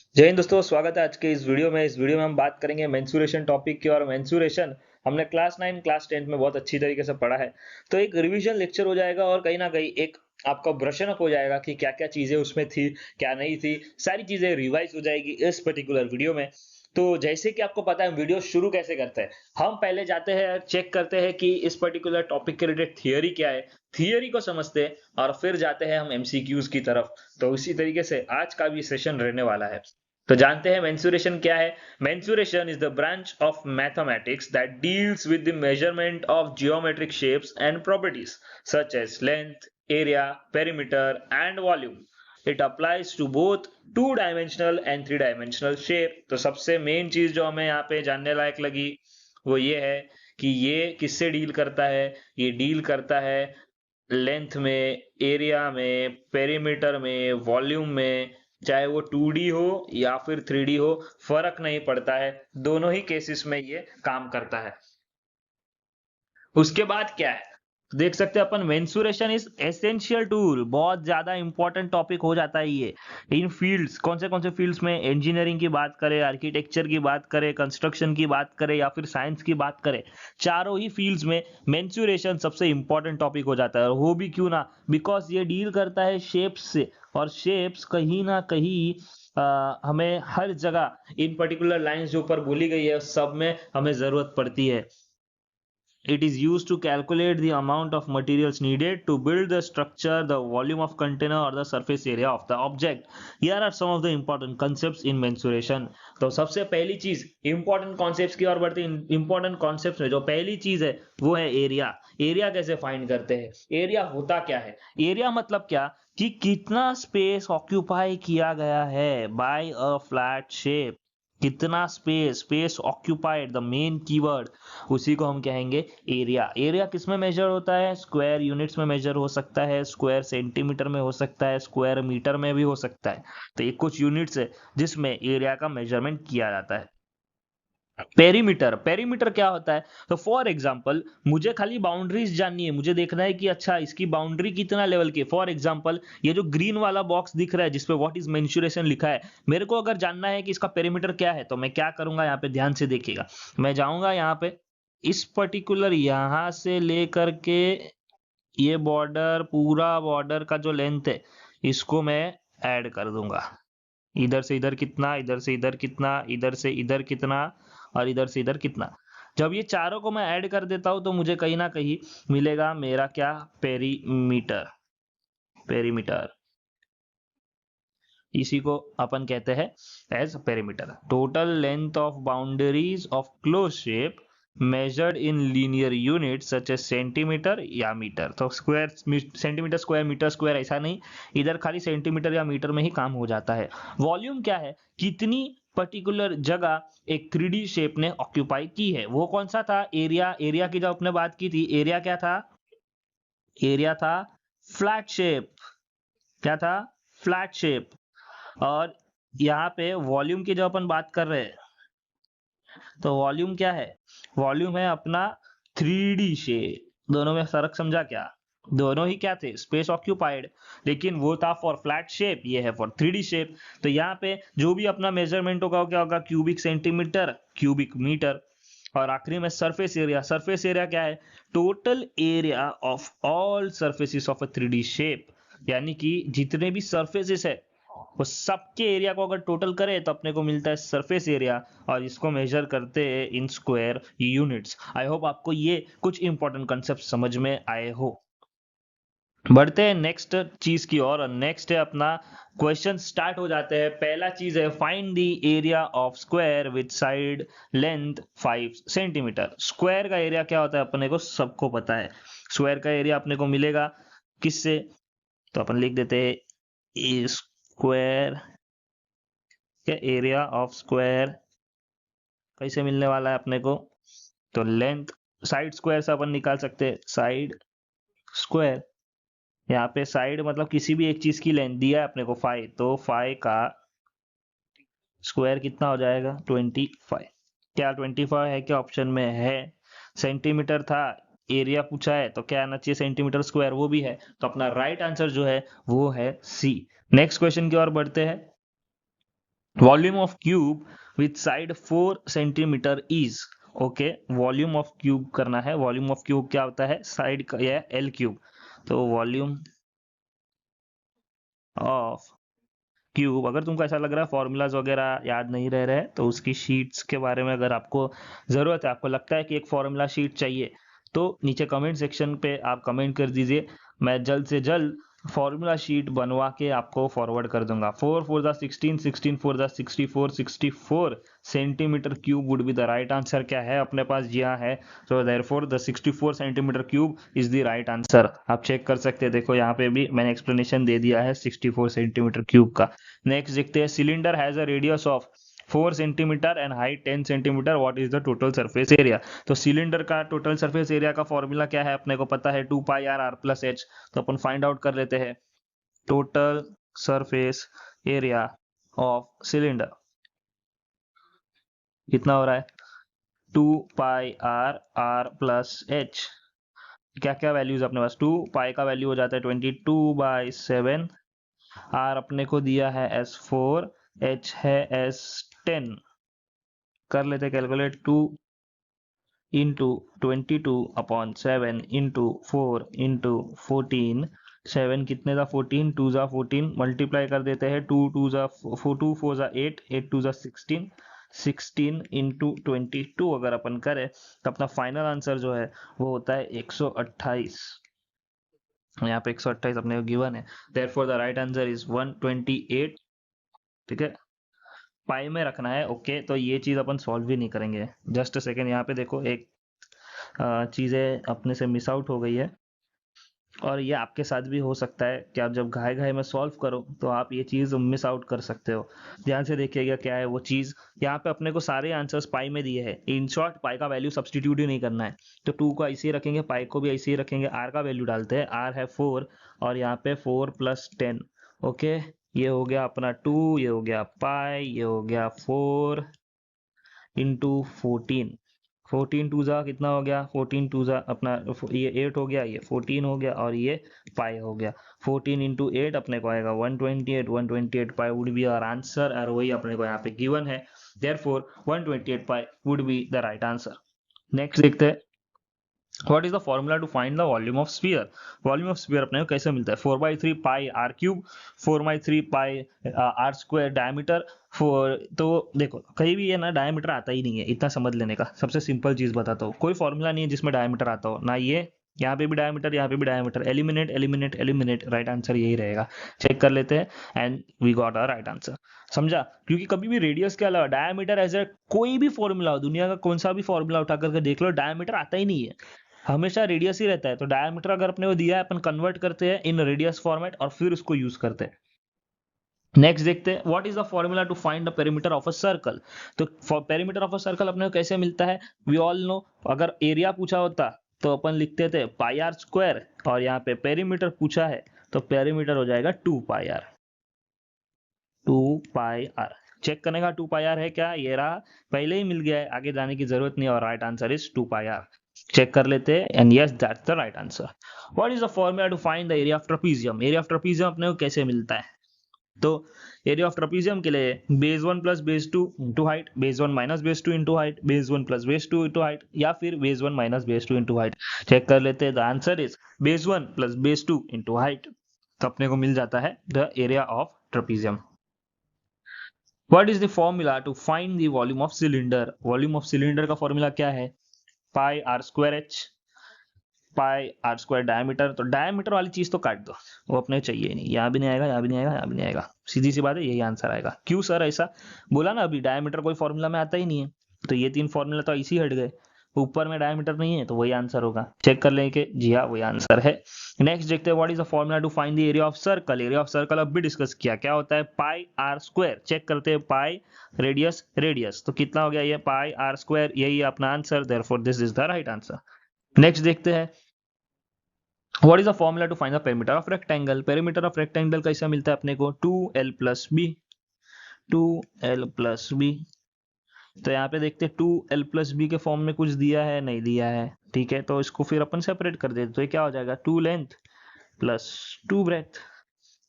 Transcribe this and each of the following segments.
जय हिंद दोस्तों, स्वागत है आज के इस वीडियो में हम बात करेंगे मेंसुरेशन टॉपिक की। और मेंसुरेशन हमने क्लास 9 क्लास 10 में बहुत अच्छी तरीके से पढ़ा है। तो एक रिवीजन लेक्चर हो जाएगा और कहीं ना कहीं एक आपका ब्रशन अप हो जाएगा कि क्या क्या चीजें उसमें थी, क्या नहीं थी। सारी चीजें रिवाइज हो जाएगी इस पर्टिकुलर वीडियो में। तो जैसे कि आपको पता है वीडियो शुरू कैसे करते हैं, हम पहले जाते हैं चेक करते हैं कि इस पर्टिकुलर टॉपिक के रिलेटेड थियरी क्या है, थियरी को समझते हैं और फिर जाते हैं हम एमसीक्यूज की तरफ। तो उसी तरीके से आज का भी सेशन रहने वाला है। तो जानते हैं मेंसुरेशन क्या है। Mensuration is the branch of mathematics that deals with the measurement of geometric shapes and properties such as length, area, perimeter and volume. It applies to both two dimensional and three dimensional shape. तो सबसे main चीज जो हमें यहाँ पे जानने लायक लगी वो ये है कि ये किससे डील करता है। ये डील करता है लेंथ में, एरिया में, पेरीमीटर में, वॉल्यूम में। चाहे वो 2D हो या फिर 3D हो, फर्क नहीं पड़ता है, दोनों ही केसेस में ये काम करता है। उसके बाद क्या है, तो देख सकते हैं अपन मेंसुरेशन इज एसेंशियल टूल। बहुत ज्यादा इंपॉर्टेंट टॉपिक हो जाता है ये इन फील्ड्स। कौन से फील्ड्स में, इंजीनियरिंग की बात करें, आर्किटेक्चर की बात करें, कंस्ट्रक्शन की बात करें या फिर साइंस की बात करें, चारों ही फील्ड्स में मेंसुरेशन सबसे इंपॉर्टेंट टॉपिक हो जाता है। और वो भी क्यों ना, बिकॉज ये डील करता है शेप्स से। और शेप्स कहीं ना कहीं हमें हर जगह इन पर्टिकुलर लाइंस जो ऊपर बोली गई है सब में हमें जरूरत पड़ती है। It is used to calculate the amount of materials needed to build the structure, the volume of container or the surface area of the object. Here are some of the important concepts in mensuration. तो सबसे पहली चीज important concepts की ओर बढ़ते हैं। important concepts में जो पहली चीज है वो है एरिया। एरिया कैसे फाइंड करते हैं, एरिया होता क्या है। एरिया मतलब क्या, कि कितना स्पेस ऑक्यूपाई किया गया है बाय अ फ्लैट शेप। कितना space, space occupied the main keyword, उसी को हम कहेंगे एरिया। एरिया किस में मेजर होता है, स्क्वायर यूनिट्स में मेजर हो सकता है, स्क्वायर सेंटीमीटर में हो सकता है, स्क्वायर मीटर में भी हो सकता है। तो ये कुछ यूनिट्स है जिसमें एरिया का मेजरमेंट किया जाता है। पेरीमीटर, पेरीमीटर क्या होता है, तो फॉर एग्जांपल मुझे खाली बाउंड्रीज जाननी है, मुझे देखना है कि अच्छा इसकी बाउंड्री कितना लेवल की। फॉर एग्जांपल ये जो ग्रीन वाला बॉक्स दिख रहा है जिसपे व्हाट इज मेंसुरेशन लिखा है, मेरे को अगर जानना है कि इसका पेरीमीटर क्या है, तो मैं क्या करूंगा, यहाँ पे ध्यान से देखिएगा। मैं जाऊंगा यहाँ पे, इस पर्टिकुलर यहाँ से लेकर के ये बॉर्डर, पूरा बॉर्डर का जो लेंथ है इसको मैं ऐड कर दूंगा। इधर से इधर कितना, इधर से इधर कितना, इधर से इधर कितना और इधर से इधर कितना। जब ये चारों को मैं ऐड कर देता हूं तो मुझे कहीं ना कहीं मिलेगा मेरा क्या, पेरीमीटर। पेरीमीटर, इसी को अपन कहते हैं as perimeter. Total length of boundaries of close shape measured in linear units such as centimetre या मीटर। तो square, centimetre square, metre square ऐसा नहीं, इधर खाली सेंटीमीटर या मीटर में ही काम हो जाता है। वॉल्यूम क्या है, कितनी पर्टिकुलर जगह एक 3D शेप ने ऑक्यूपाई की है। वो कौन सा था, एरिया। एरिया की जब अपने बात की थी, एरिया क्या था, एरिया था फ्लैट शेप। क्या था, फ्लैट शेप। और यहाँ पे वॉल्यूम की जब अपन बात कर रहे हैं, तो वॉल्यूम क्या है, वॉल्यूम है अपना 3D शेप। दोनों में फर्क समझा क्या, दोनों ही क्या थे, स्पेस ऑक्यूपाइड। लेकिन वो था फॉर फ्लैट शेप, ये है फॉर 3D शेप। तो यहाँ पे जो भी अपना मेजरमेंट होगा वो क्या होगा, क्यूबिक सेंटीमीटर, क्यूबिक मीटर। और आखिरी में सरफेस एरिया। सरफेस एरिया क्या है, total area of all surfaces of a 3D shape. यानी कि जितने भी सरफेसिस है वो सबके एरिया को अगर टोटल करें तो अपने को मिलता है सरफेस एरिया। और इसको मेजर करते हैं in square units. I hope आपको ये कुछ इंपॉर्टेंट कंसेप्ट समझ में आए हो। बढ़ते हैं नेक्स्ट चीज की ओर। नेक्स्ट है अपना क्वेश्चन स्टार्ट हो जाते हैं। पहला चीज है find the area of square with side length 5 centimetre. Square का एरिया क्या होता है अपने को सबको पता है। स्क्वायर का एरिया अपने को मिलेगा किससे, तो अपन लिख देते हैं स्क्वायर के एरिया ऑफ स्क्वायर कैसे मिलने वाला है अपने को, तो लेंथ, साइड स्क्वायर से अपन निकाल सकते हैं साइड स्क्वायर। यहाँ पे साइड मतलब किसी भी एक चीज की लेंथ दिया है अपने को 5, तो 5 का स्क्वायर कितना हो जाएगा 25। क्या 25 है, क्या ऑप्शन में है, सेंटीमीटर था, एरिया पूछा है तो क्या आना चाहिए, सेंटीमीटर स्क्वायर, वो भी है। तो अपना राइट आंसर जो है वो है सी। नेक्स्ट क्वेश्चन की ओर बढ़ते हैं। Volume of cube with side 4 centimetre is, okay, volume of cube करना है। वॉल्यूम ऑफ क्यूब क्या होता है, साइड का यह एल क्यूब, तो वॉल्यूम ऑफ क्यूब, अगर तुमको ऐसा लग रहा है फॉर्मूलाज वगैरह याद नहीं रह रहे हैं तो उसकी शीट्स के बारे में अगर आपको ज़रूरत है, आपको लगता है कि एक फॉर्मूला शीट चाहिए, तो नीचे कमेंट सेक्शन पे आप कमेंट कर दीजिए, मैं जल्द से जल्द फॉर्मूला शीट बनवा के आपको फॉरवर्ड कर दूंगा। 4 4 the 16, 16 4 the 64, 64 centimetre cube would be the right answer. क्या है अपने पास, जी हाँ है, so therefore the 64 centimetre cube is the right answer. आप चेक कर सकते हैं, देखो यहाँ पे भी मैंने एक्सप्लेनेशन दे दिया है 64 सेंटीमीटर क्यूब का। नेक्स्ट देखते हैं, cylinder has a radius of 4 centimetre and height 10 centimetre, what is the total surface area. तो सिलेंडर का टोटल सरफेस एरिया का फॉर्मूला क्या है, अपने को पता है 2 pi are are plus H. तो अपन फाइंड आउट कर लेते हैं, total surface area of cylinder कितना हो रहा है, 2 pi are are plus H. क्या क्या वैल्यूज अपने पास, 2 पाई का वैल्यू हो जाता है 22/7, आर अपने को दिया है S4, एच है S10, कर लेते कैलकुलेट, 2 इंटू 22/7 इंटू 4 इंटू 14, 7 कितने था 14, 2 जा 14, मल्टीप्लाई कर देते हैं, 2 2 जा 4, 2 4 जा 8, 8 2 जा 16, 16 इंटू 22 अगर अपन करें तो अपना फाइनल आंसर जो है वो होता है 128। यहाँ पे 128 अपने को गिवन है, therefore the right answer is 128। ठीक है, पाई में रखना है, ओके, तो ये चीज अपन सॉल्व भी नहीं करेंगे। जस्ट अ सेकेंड, यहाँ पे देखो एक चीजें अपने से मिस आउट हो गई है, और ये आपके साथ भी हो सकता है कि आप जब घाय घाय में सॉल्व करो तो आप ये चीज मिस आउट कर सकते हो। ध्यान से देखिएगा क्या है वो चीज, यहाँ पे अपने को सारे आंसर्स पाई में दिए हैं, इन शॉर्ट पाई का वैल्यू सब्सटीट्यूट ही नहीं करना है, तो 2 को ऐसे ही रखेंगे, पाई को भी ऐसे ही रखेंगे, आर का वैल्यू डालते हैं, आर है 4 और यहाँ पे 4 + 10, ओके, ये हो गया अपना 2, ये हो गया पाई, ये हो गया 4 इंटू 14, 14 टू जा कितना हो गया, 14 टू जा अपना ये 8 हो गया, ये 14 हो गया और ये पाई हो गया, 14 इंटू 8 अपने को आएगा 128, 128 pi would be our answer, और वही अपने को यहाँ पे गिवन है, therefore 128 pi would be the right answer. Next देखते हैं, what is the formula to find the volume of sphere. Volume of sphere अपने को कैसे मिलता है, 4/3 pi r cube, 4/3 pi r square diameter. तो देखो कहीं भी ये ना डायमीटर आता ही नहीं है, इतना समझ लेने का, सबसे सिंपल चीज बताता हूँ, कोई फॉर्मूला नहीं है जिसमें डायमीटर आता हो, ना ये यहाँ पे भी डायमीटर, यहाँ पे भी diameter, eliminate eliminate eliminate, right answer यही रहेगा। चेक कर लेते हैं and we got a right answer. समझा, क्योंकि कभी भी रेडियस के अलावा डायमीटर एज ए कोई भी फॉर्मूला हो, दुनिया का कौन सा भी फॉर्मूला उठा करके देख लो, डायमीटर आता ही नहीं है, हमेशा रेडियस ही रहता है। तो डायमीटर अगर अपने को दिया है, अपन कन्वर्ट करते हैं इन रेडियस फॉर्मेट और फिर उसको यूज करते हैं। नेक्स्ट देखते हैं, what is the formula to find the perimeter of a circle. तो पेरीमीटर ऑफ अ सर्कल अपने को कैसे मिलता है, वी ऑल नो, अगर एरिया पूछा होता तो अपन लिखते थे पाई आर स्क्वायर, और यहाँ पे पेरीमीटर पूछा है तो पेरीमीटर हो जाएगा 2 pi are, 2 pi r. Check करने का 2 पाई आर है क्या, ये रहा, पहले ही मिल गया है, आगे जाने की जरूरत नहीं, और right answer is 2 pi r. Check कर लेते हैं and yes that's the right answer. What is the formula to find the area of trapezium. Area of trapezium अपने को कैसे मिलता है, तो एरिया ऑफ ट्रेपीजियम के लिए base 1 + base 2 into height, base 1 - base 2 into height, base 1 + base 2 into height, या फिर base 1 - base 2 into height. Check कर लेते हैं, the answer is base 1 + base 2 into height, तो अपने को मिल जाता है the area of trapezium. What is the formula to find the volume of cylinder. Volume of cylinder का फॉर्मूला क्या है, pi r square h, pi r square diameter, तो डायमीटर वाली चीज तो काट दो, वो अपने चाहिए ही नहीं, यहाँ भी नहीं आएगा, यहाँ भी नहीं आएगा, यहाँ भी नहीं आएगा, सीधी सी बात है, यही आंसर आएगा। क्यों सर ऐसा बोला ना, अभी डायमीटर कोई फॉर्मूला में आता ही नहीं है, तो ये 3 फॉर्मूला तो ऐसे ही हट गए, ऊपर में डायमीटर नहीं है तो वही आंसर होगा। चेक कर लेंगे, जी हाँ वही आंसर है। नेक्स्ट देखते हैं, what is the formula to find the area of circle. Area of circle अब भी डिस्कस किया, क्या होता है पाई आर स्क्वायर। चेक करते हैं, पाई रेडियस रेडियस, तो कितना हो गया ये पाई आर स्क्वायर, यही अपना आंसर, therefore this is the right answer. Next देखते हैं, what is the formula to find the perimeter of rectangle. Perimeter of rectangle कैसा मिलता है अपने को, 2l + b, 2l + b। तो यहाँ पे देखते हैं 2l + b के फॉर्म में कुछ दिया है, नहीं दिया है, ठीक है, तो इसको फिर अपन सेपरेट कर देते, तो ये क्या हो जाएगा 2 लेंथ + 2 ब्रेथ।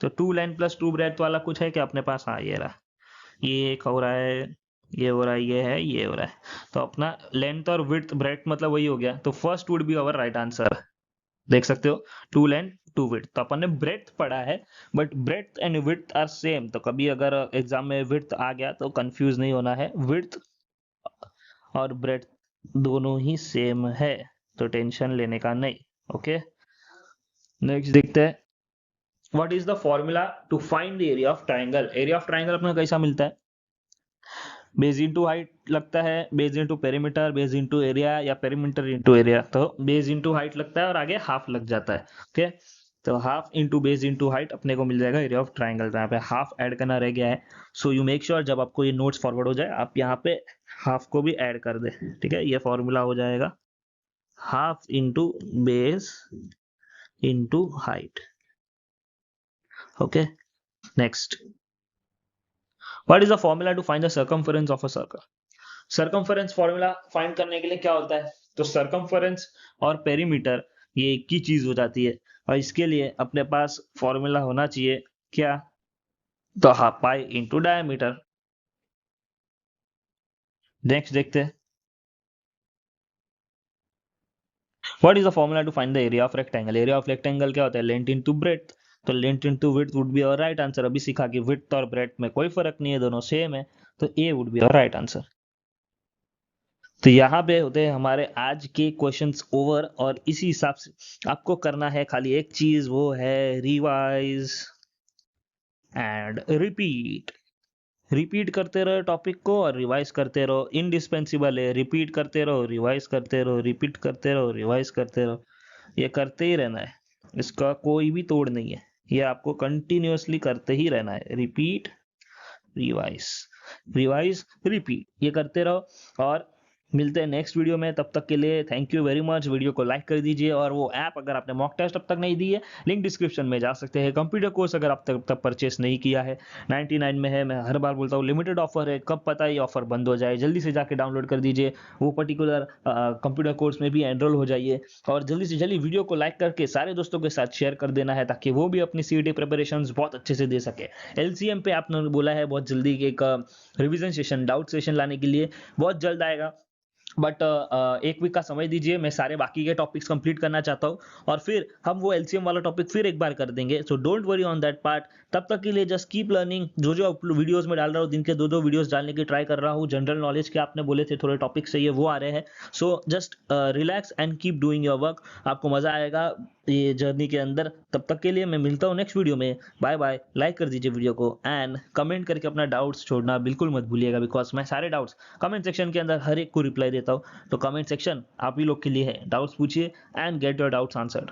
तो 2 लेंथ + 2 ब्रेथ वाला कुछ है क्या अपने पास, हाँ ये रहा, ये एक हो रहा है, ये हो रहा है, ये है, ये हो रहा है। तो अपना लेंथ और विड्थ ब्रेथ मतलब वही हो गया, तो first would be our right answer. देख सकते हो, 2 लेंथ 2 विड्थ। तो अपन ने ब्रेथ पढ़ा है, but breadth and width are same. तो कभी अगर एग्जाम में विड्थ आ गया तो कंफ्यूज नहीं होना है, विड्थ और ब्रेथ दोनों ही सेम है, तो टेंशन लेने का नहीं। ओके, नेक्स्ट देखते हैं, what is the formula to find the area of triangle. Area of triangle अपने को कैसा मिलता है, बेस इंटू हाइट लगता है, base into perimeter, base into area, या पेरीमीटर इंटू एरिया। तो बेस इंटू हाइट लगता है और आगे हाफ लग जाता है। ओके, तो half into base into height अपने को मिल जाएगा एरिया ऑफ ट्राइंगल। यहाँ पे हाफ ऐड करना रह गया है, सो यू मेक श्योर जब आपको ये नोट्स फॉरवर्ड हो जाए आप यहाँ पे हाफ को भी ऐड कर दे। ठीक है, ये फॉर्मूला हो जाएगा half into base into height. Okay, next, what is the formula to find the circumference of a circle. Circumference formula find करने के लिए क्या होता है, तो सर्कमफरेंस और पेरीमीटर ये एक ही चीज हो जाती है, और इसके लिए अपने पास फॉर्मूला होना चाहिए क्या, तो half pi into diameter. Next देखते हैं, what is the formula to find the area of rectangle. Area of rectangle क्या होता है, लेंथ इनटू ब्रेड्थ। तो length into width would be our right answer. अभी सीखा कि विड्थ और ब्रेड्थ में कोई फर्क नहीं है, दोनों सेम है, तो A would be our right answer. तो यहाँ पे होते हैं हमारे आज के क्वेश्चंस ओवर, और इसी हिसाब से आपको करना है खाली एक चीज, वो है रिवाइज एंड रिपीट। रिपीट करते रहो टॉपिक को और रिवाइज करते रहो, इंडिस्पेंसिबल है, रिपीट करते रहो, रिवाइज करते रहो, रिपीट करते रहो, रिवाइज करते रहो, ये करते ही रहना है, इसका कोई भी तोड़ नहीं है, ये आपको कंटिन्यूअसली करते ही रहना है, रिपीट रिवाइज, रिवाइज रिपीट, ये करते रहो। और मिलते हैं नेक्स्ट वीडियो में, तब तक के लिए thank you very much. Video को लाइक कर दीजिए, और वो ऐप अगर आपने मॉक टेस्ट अब तक नहीं दी है, लिंक डिस्क्रिप्शन में जा सकते हैं। कंप्यूटर कोर्स अगर आप तक परचेस नहीं किया है, 99 में है, मैं हर बार बोलता हूँ लिमिटेड ऑफर है, कब पता ये ऑफर बंद हो जाए, जल्दी से जाके डाउनलोड कर दीजिए, वो पर्टिकुलर कंप्यूटर कोर्स में भी एनरोल हो जाइए, और जल्दी से जल्दी वीडियो को लाइक करके सारे दोस्तों के साथ शेयर कर देना है, ताकि वो भी अपनी सीईटी प्रिपरेशन बहुत अच्छे से दे सके। एलसीएम पे आपने बोला है बहुत जल्दी एक रिवीजन सेशन, डाउट सेशन लाने के लिए, बहुत जल्द आएगा, बट एक वीक का समय दीजिए, मैं सारे बाकी के टॉपिक्स कंप्लीट करना चाहता हूँ, और फिर हम वो एलसीएम वाला टॉपिक फिर एक बार कर देंगे, so don't worry on that part. तब तक के लिए जस्ट कीप लर्निंग, जो जो वीडियोस में डाल रहा हूँ, दिन के 2-2 वीडियोस डालने की ट्राई कर रहा हूँ, जनरल नॉलेज के आपने बोले थे थोड़े टॉपिक्स चाहिए, वो आ रहे हैं, so just relax and keep doing your work, आपको मजा आएगा ये जर्नी के अंदर। तब तक के लिए मैं मिलता हूँ नेक्स्ट वीडियो में, बाय बाय। लाइक कर दीजिए वीडियो को, एंड कमेंट करके अपना डाउट्स छोड़ना बिल्कुल मत भूलिएगा, बिकॉज मैं सारे डाउट्स कमेंट सेक्शन के अंदर हर एक को रिप्लाई देता हूँ, तो कमेंट सेक्शन आप ही लोग के लिए है, डाउट्स पूछिए and get your doubts answered.